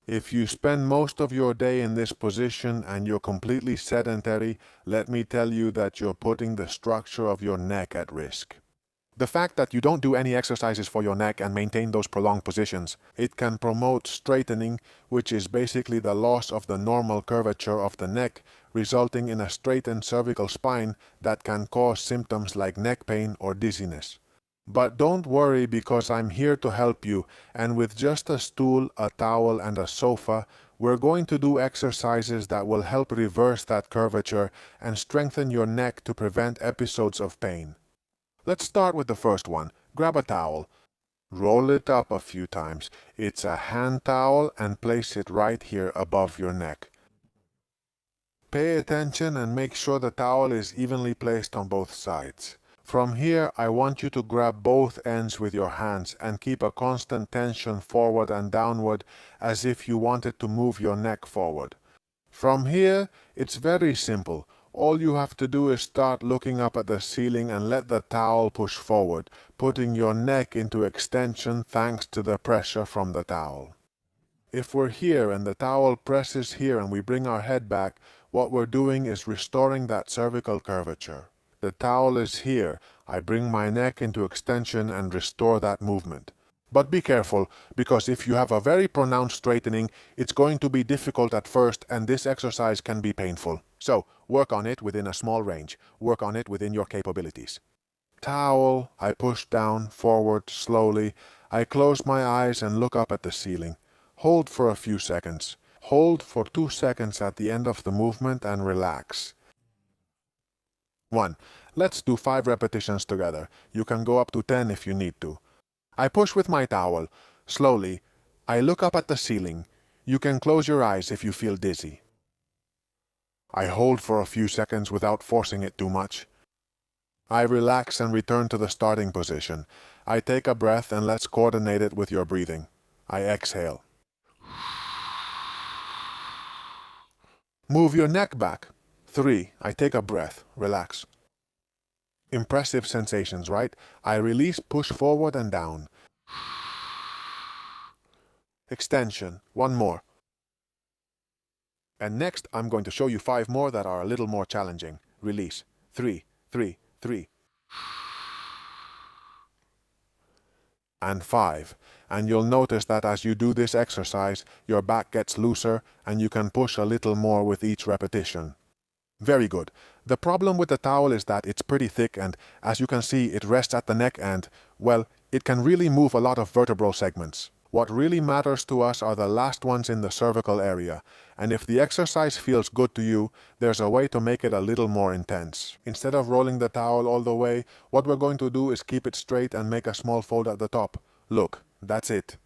If you spend most of your day in this position and you're completely sedentary, let me tell you that you're putting the structure of your neck at risk. The fact that you don't do any exercises for your neck and maintain those prolonged positions, it can promote straightening, which is basically the loss of the normal curvature of the neck, resulting in a straightened cervical spine that can cause symptoms like neck pain or dizziness. But don't worry, because I'm here to help you, and with just a stool, a towel, and a sofa, we're going to do exercises that will help reverse that curvature and strengthen your neck to prevent episodes of pain. Let's start with the first one. Grab a towel. Roll it up a few times. It's a hand towel, and place it right here above your neck. Pay attention and make sure the towel is evenly placed on both sides. From here, I want you to grab both ends with your hands and keep a constant tension forward and downward as if you wanted to move your neck forward. From here, it's very simple. All you have to do is start looking up at the ceiling and let the towel push forward, putting your neck into extension thanks to the pressure from the towel. If we're here and the towel presses here and we bring our head back, what we're doing is restoring that cervical curvature. The towel is here. I bring my neck into extension and restore that movement. But be careful, because if you have a very pronounced straightening, it's going to be difficult at first, and this exercise can be painful. So, work on it within a small range. Work on it within your capabilities. Towel, I push down, forward, slowly. I close my eyes and look up at the ceiling. Hold for a few seconds. Hold for 2 seconds at the end of the movement and relax. 1. Let's do 5 repetitions together. You can go up to 10 if you need to. I push with my towel. Slowly, I look up at the ceiling. You can close your eyes if you feel dizzy. I hold for a few seconds without forcing it too much. I relax and return to the starting position. I take a breath, and let's coordinate it with your breathing. I exhale. Move your neck back. 3. I take a breath. Relax. Impressive sensations, right? I release, push forward and down. Extension. 1 more. And next, I'm going to show you 5 more that are a little more challenging. Release. 3, 3, 3. And 5. And you'll notice that as you do this exercise, your back gets looser and you can push a little more with each repetition. Very good. The problem with the towel is that it's pretty thick, and as you can see, it rests at the neck and, well, it can really move a lot of vertebral segments. What really matters to us are the last ones in the cervical area, and if the exercise feels good to you, there's a way to make it a little more intense. Instead of rolling the towel all the way, what we're going to do is keep it straight and make a small fold at the top. Look, that's it.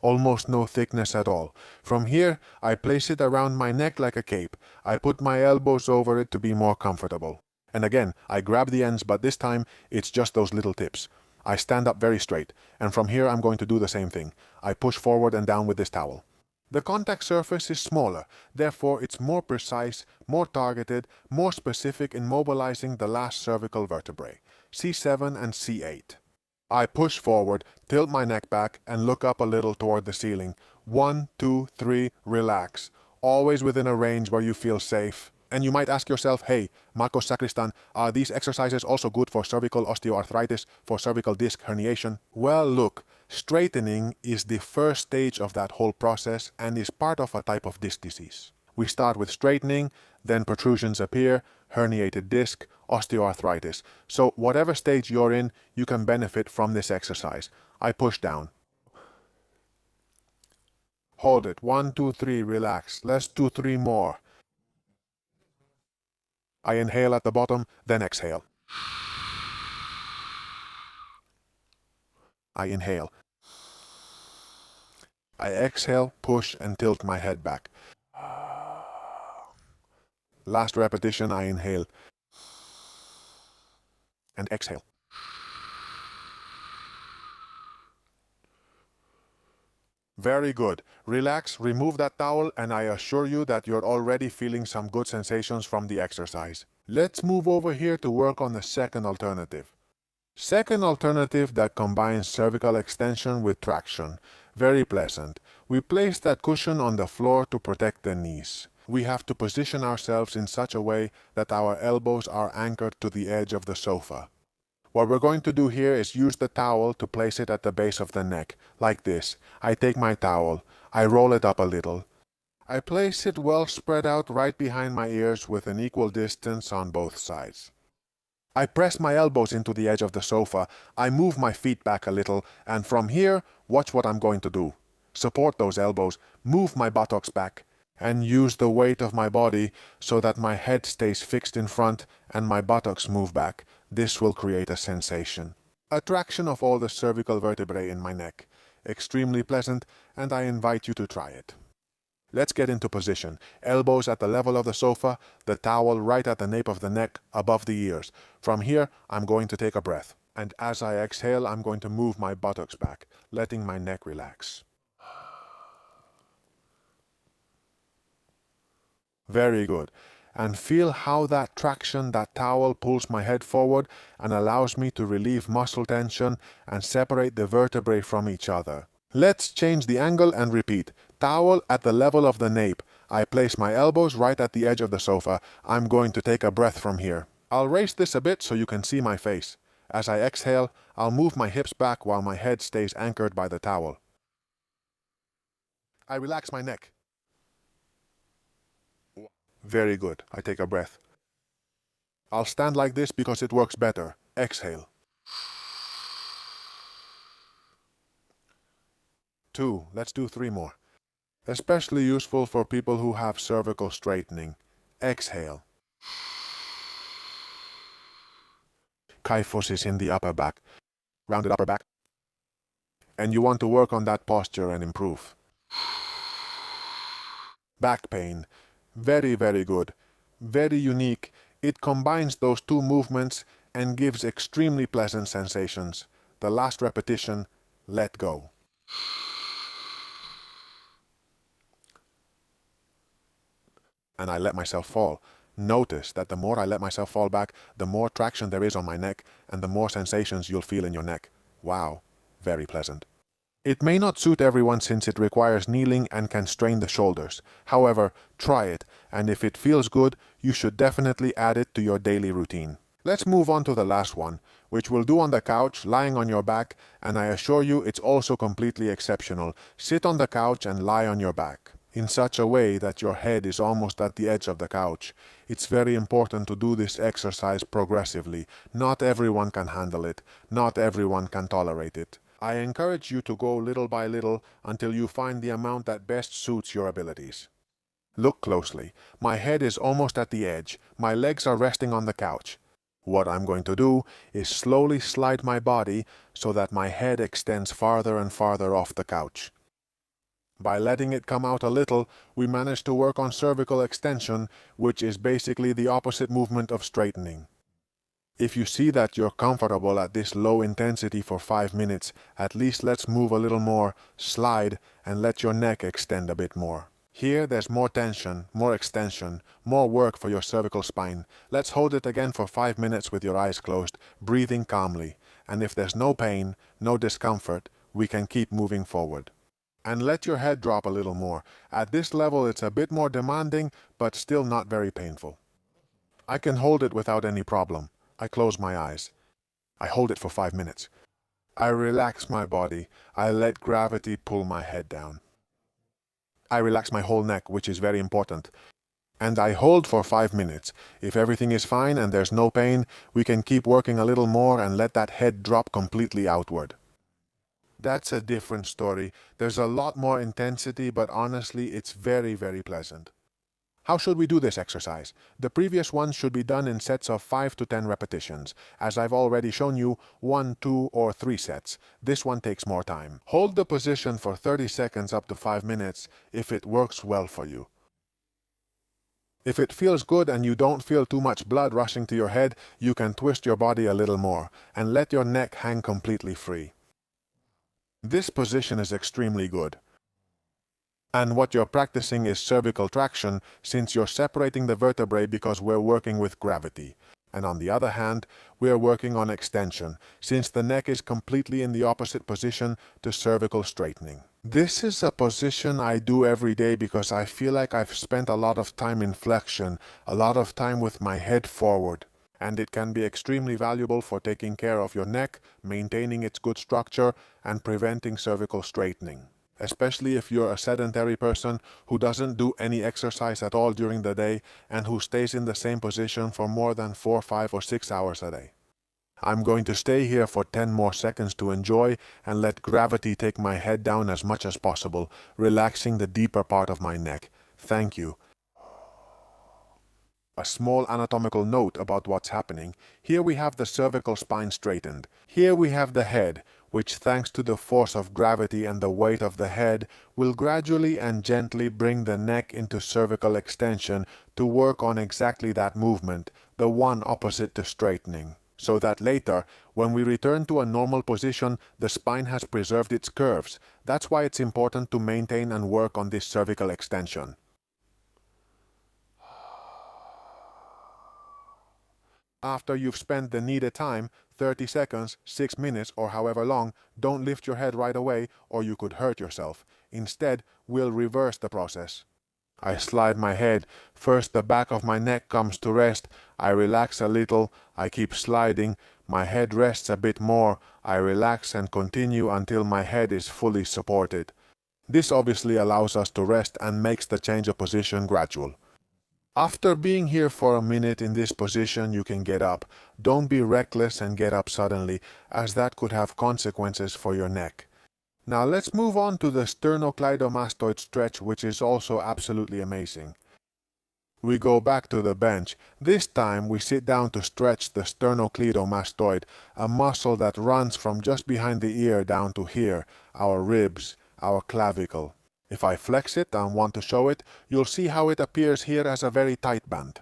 Almost no thickness at all. From here, I place it around my neck like a cape. I put my elbows over it to be more comfortable. And again, I grab the ends, but this time, it's just those little tips. I stand up very straight, and from here I'm going to do the same thing. I push forward and down with this towel. The contact surface is smaller, therefore it's more precise, more targeted, more specific in mobilizing the last cervical vertebrae, C7 and C8. I push forward, tilt my neck back, and look up a little toward the ceiling. 1, 2, 3, relax. Always within a range where you feel safe. And you might ask yourself, hey, Marcos Sacristan, are these exercises also good for cervical osteoarthritis, for cervical disc herniation? Well, look, straightening is the first stage of that whole process and is part of a type of disc disease. We start with straightening, then protrusions appear, herniated disc, osteoarthritis. So whatever stage you're in, you can benefit from this exercise. I push down. Hold it. 1, 2, 3, relax. Let's do 3 more. I inhale at the bottom, then exhale. I inhale. I exhale, push, and tilt my head back. Last repetition, I inhale and exhale. Very good. Relax, remove that towel, and I assure you that you're already feeling some good sensations from the exercise. Let's move over here to work on the second alternative. Second alternative that combines cervical extension with traction. Very pleasant. We place that cushion on the floor to protect the knees. We have to position ourselves in such a way that our elbows are anchored to the edge of the sofa. What we're going to do here is use the towel to place it at the base of the neck, like this. I take my towel, I roll it up a little. I place it well spread out right behind my ears with an equal distance on both sides. I press my elbows into the edge of the sofa, I move my feet back a little, and from here, watch what I'm going to do. Support those elbows, move my buttocks back, and use the weight of my body so that my head stays fixed in front and my buttocks move back. This will create a sensation. A traction of all the cervical vertebrae in my neck. Extremely pleasant, and I invite you to try it. Let's get into position. Elbows at the level of the sofa, the towel right at the nape of the neck, above the ears. From here, I'm going to take a breath. And as I exhale, I'm going to move my buttocks back, letting my neck relax. Very good. And feel how that traction, that towel pulls my head forward and allows me to relieve muscle tension and separate the vertebrae from each other. Let's change the angle and repeat. Towel at the level of the nape. I place my elbows right at the edge of the sofa. I'm going to take a breath from here. I'll raise this a bit so you can see my face. As I exhale, I'll move my hips back while my head stays anchored by the towel. I relax my neck. Very good. I take a breath. I'll stand like this because it works better. Exhale. 2. Let's do 3 more. Especially useful for people who have cervical straightening. Exhale. Kyphosis in the upper back. Rounded upper back. And you want to work on that posture and improve. Back pain. Very, very good. Very unique. It combines those two movements and gives extremely pleasant sensations. The last repetition, let go. And I let myself fall. Notice that the more I let myself fall back, the more traction there is on my neck and the more sensations you'll feel in your neck. Wow, very pleasant. It may not suit everyone since it requires kneeling and can strain the shoulders. However, try it, and if it feels good, you should definitely add it to your daily routine. Let's move on to the last one, which we'll do on the couch, lying on your back, and I assure you it's also completely exceptional. Sit on the couch and lie on your back, in such a way that your head is almost at the edge of the couch. It's very important to do this exercise progressively. Not everyone can handle it. Not everyone can tolerate it. I encourage you to go little by little until you find the amount that best suits your abilities. Look closely. My head is almost at the edge. My legs are resting on the couch. What I'm going to do is slowly slide my body so that my head extends farther and farther off the couch. By letting it come out a little, we manage to work on cervical extension, which is basically the opposite movement of straightening. If you see that you're comfortable at this low intensity for 5 minutes, at least let's move a little more, slide, and let your neck extend a bit more. Here there's more tension, more extension, more work for your cervical spine. Let's hold it again for 5 minutes with your eyes closed, breathing calmly. And if there's no pain, no discomfort, we can keep moving forward. And let your head drop a little more. At this level it's a bit more demanding, but still not very painful. I can hold it without any problem. I close my eyes. I hold it for 5 minutes. I relax my body. I let gravity pull my head down. I relax my whole neck, which is very important. And I hold for 5 minutes. If everything is fine and there's no pain, we can keep working a little more and let that head drop completely outward. That's a different story. There's a lot more intensity, but honestly, it's very, very pleasant. How should we do this exercise? The previous one should be done in sets of 5 to 10 repetitions. As I've already shown you, 1, 2, or 3 sets. This one takes more time. Hold the position for 30 seconds up to 5 minutes if it works well for you. If it feels good and you don't feel too much blood rushing to your head, you can twist your body a little more and let your neck hang completely free. This position is extremely good. And what you're practicing is cervical traction, since you're separating the vertebrae because we're working with gravity. And on the other hand, we are working on extension, since the neck is completely in the opposite position to cervical straightening. This is a position I do every day because I feel like I've spent a lot of time in flexion, a lot of time with my head forward. And it can be extremely valuable for taking care of your neck, maintaining its good structure, and preventing cervical straightening. Especially if you're a sedentary person who doesn't do any exercise at all during the day and who stays in the same position for more than 4, 5, or 6 hours a day. I'm going to stay here for 10 more seconds to enjoy and let gravity take my head down as much as possible, relaxing the deeper part of my neck. Thank you. A small anatomical note about what's happening. Here we have the cervical spine straightened. Here we have the head, which thanks to the force of gravity and the weight of the head, will gradually and gently bring the neck into cervical extension to work on exactly that movement, the one opposite to straightening. So that later, when we return to a normal position, the spine has preserved its curves. That's why it's important to maintain and work on this cervical extension. After you've spent the needed time, 30 seconds, 6 minutes, or however long, don't lift your head right away or you could hurt yourself. Instead, we'll reverse the process. I slide my head. First the back of my neck comes to rest. I relax a little. I keep sliding. My head rests a bit more. I relax and continue until my head is fully supported. This obviously allows us to rest and makes the change of position gradual. After being here for a minute in this position, you can get up. Don't be reckless and get up suddenly, as that could have consequences for your neck. Now let's move on to the sternocleidomastoid stretch, which is also absolutely amazing. We go back to the bench. This time we sit down to stretch the sternocleidomastoid, a muscle that runs from just behind the ear down to here, our ribs, our clavicle. If I flex it and want to show it, you'll see how it appears here as a very tight band.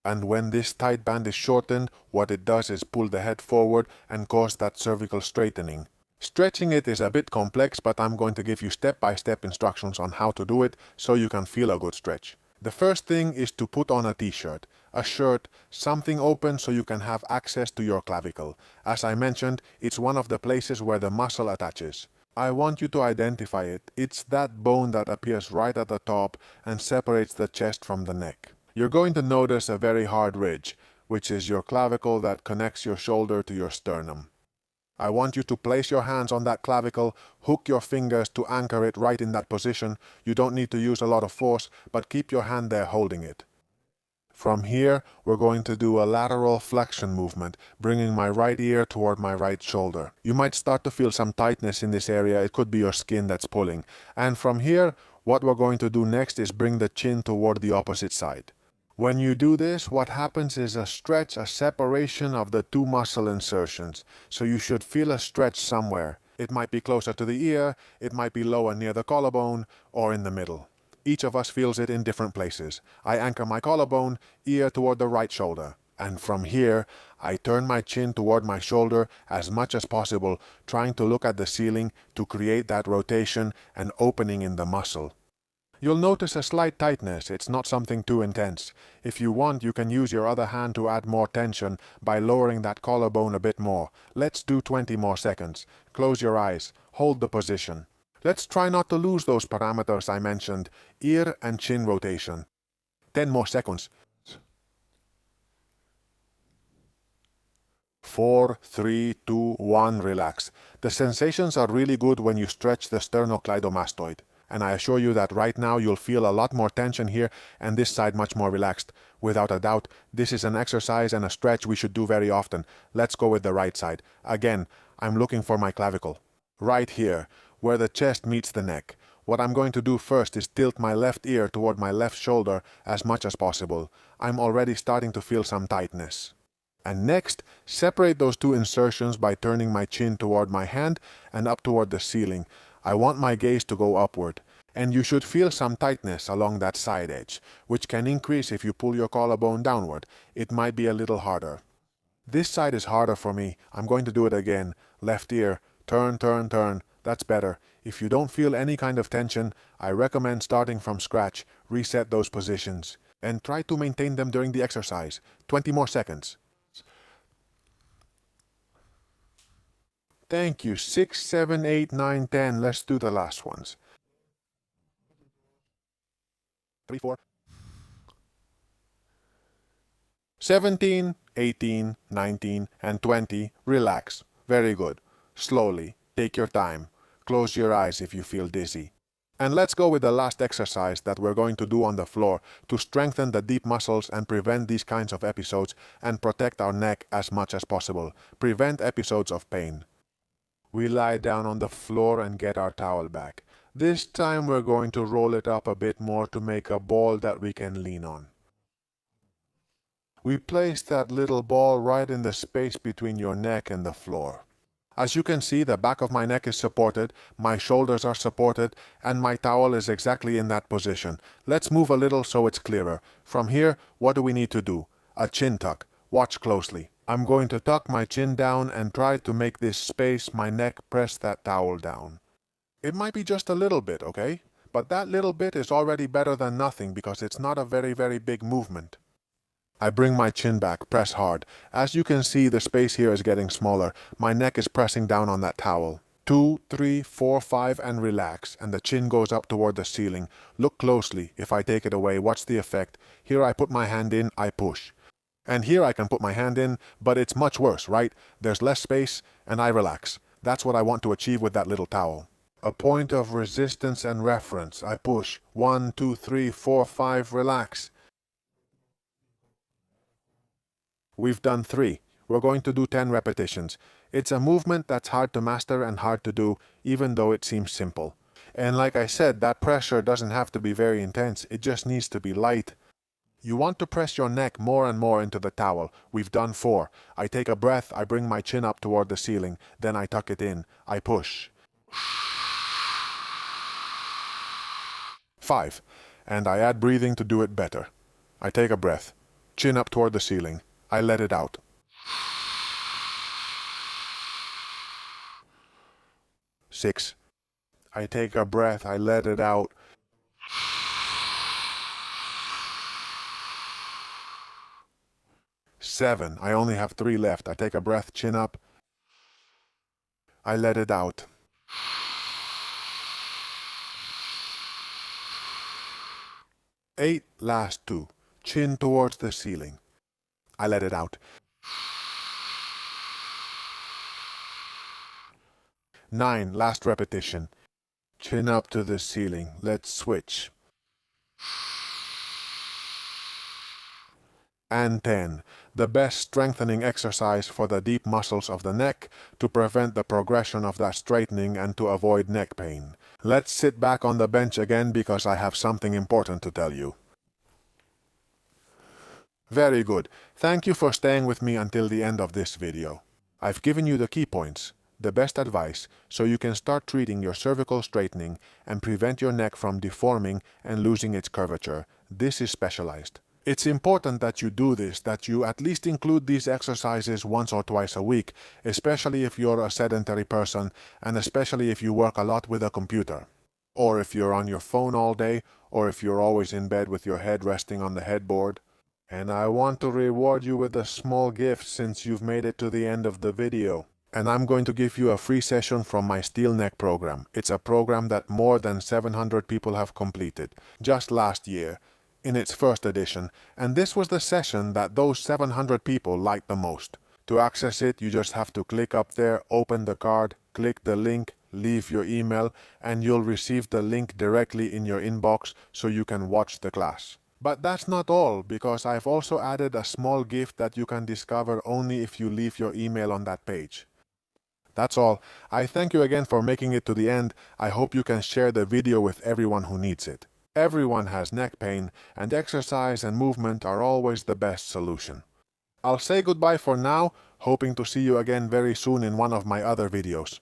And when this tight band is shortened, what it does is pull the head forward and cause that cervical straightening. Stretching it is a bit complex, but I'm going to give you step-by-step instructions on how to do it so you can feel a good stretch. The first thing is to put on a t-shirt, a shirt, something open so you can have access to your clavicle. As I mentioned, it's one of the places where the muscle attaches. I want you to identify it. It's that bone that appears right at the top and separates the chest from the neck. You're going to notice a very hard ridge, which is your clavicle that connects your shoulder to your sternum. I want you to place your hands on that clavicle, hook your fingers to anchor it right in that position. You don't need to use a lot of force, but keep your hand there holding it. From here, we're going to do a lateral flexion movement, bringing my right ear toward my right shoulder. You might start to feel some tightness in this area. It could be your skin that's pulling. And from here, what we're going to do next is bring the chin toward the opposite side. When you do this, what happens is a stretch, a separation of the two muscle insertions. So you should feel a stretch somewhere. It might be closer to the ear, it might be lower near the collarbone, or in the middle. Each of us feels it in different places. I anchor my collarbone, ear toward the right shoulder. And from here, I turn my chin toward my shoulder as much as possible, trying to look at the ceiling to create that rotation and opening in the muscle. You'll notice a slight tightness. It's not something too intense. If you want, you can use your other hand to add more tension by lowering that collarbone a bit more. Let's do 20 more seconds. Close your eyes. Hold the position. Let's try not to lose those parameters I mentioned, ear and chin rotation. 10 more seconds. 4, 3, 2, 1, relax. The sensations are really good when you stretch the sternocleidomastoid. And I assure you that right now you'll feel a lot more tension here and this side much more relaxed. Without a doubt, this is an exercise and a stretch we should do very often. Let's go with the right side. Again, I'm looking for my clavicle. Right here, where the chest meets the neck. What I'm going to do first is tilt my left ear toward my left shoulder as much as possible. I'm already starting to feel some tightness. And next, separate those two insertions by turning my chin toward my hand and up toward the ceiling. I want my gaze to go upward. And you should feel some tightness along that side edge, which can increase if you pull your collarbone downward. It might be a little harder. This side is harder for me. I'm going to do it again. Left ear, turn, turn, turn. That's better. If you don't feel any kind of tension, I recommend starting from scratch. Reset those positions. And try to maintain them during the exercise. 20 more seconds. Thank you. 6, 7, 8, 9, 10. Let's do the last ones. 3, 4. 17, 18, 19, and 20. Relax. Very good. Slowly. Take your time. Close your eyes if you feel dizzy. And let's go with the last exercise that we're going to do on the floor to strengthen the deep muscles and prevent these kinds of episodes and protect our neck as much as possible. Prevent episodes of pain. We lie down on the floor and get our towel back. This time we're going to roll it up a bit more to make a ball that we can lean on. We place that little ball right in the space between your neck and the floor. As you can see, the back of my neck is supported, my shoulders are supported, and my towel is exactly in that position. Let's move a little so it's clearer. From here, what do we need to do? A chin tuck. Watch closely. I'm going to tuck my chin down and try to make this space my neck press that towel down. It might be just a little bit, okay? But that little bit is already better than nothing because it's not a very big movement. I bring my chin back, press hard. As you can see, the space here is getting smaller. My neck is pressing down on that towel. 2, 3, 4, 5, and relax, and the chin goes up toward the ceiling. Look closely. If I take it away, watch the effect. Here I put my hand in, I push. And here I can put my hand in, but it's much worse, right? There's less space, and I relax. That's what I want to achieve with that little towel. A point of resistance and reference. I push. 1, 2, 3, 4, 5, relax. We've done 3. We're going to do 10 repetitions. It's a movement that's hard to master and hard to do, even though it seems simple. And like I said, that pressure doesn't have to be very intense. It just needs to be light. You want to press your neck more and more into the towel. We've done 4. I take a breath, I bring my chin up toward the ceiling, then I tuck it in. I push. 5. And I add breathing to do it better. I take a breath, chin up toward the ceiling. I let it out. 6. I take a breath, I let it out. 7. I only have 3 left. I take a breath, chin up. I let it out. 8. Last 2. Chin towards the ceiling. I let it out. 9. Last repetition. Chin up to the ceiling. Let's switch. And 10. The best strengthening exercise for the deep muscles of the neck to prevent the progression of that straightening and to avoid neck pain. Let's sit back on the bench again because I have something important to tell you. Very good. Thank you for staying with me until the end of this video. I've given you the key points, the best advice, so you can start treating your cervical straightening and prevent your neck from deforming and losing its curvature. This is specialized. It's important that you do this, that you at least include these exercises once or twice a week, especially if you're a sedentary person and especially if you work a lot with a computer. Or if you're on your phone all day, or if you're always in bed with your head resting on the headboard. And I want to reward you with a small gift since you've made it to the end of the video. And I'm going to give you a free session from my Steel Neck program. It's a program that more than 700 people have completed, just last year, in its first edition, and this was the session that those 700 people liked the most. To access it, you just have to click up there, open the card, click the link, leave your email, and you'll receive the link directly in your inbox so you can watch the class. But that's not all, because I've also added a small gift that you can discover only if you leave your email on that page. That's all. I thank you again for making it to the end. I hope you can share the video with everyone who needs it. Everyone has neck pain, and exercise and movement are always the best solution. I'll say goodbye for now, hoping to see you again very soon in one of my other videos.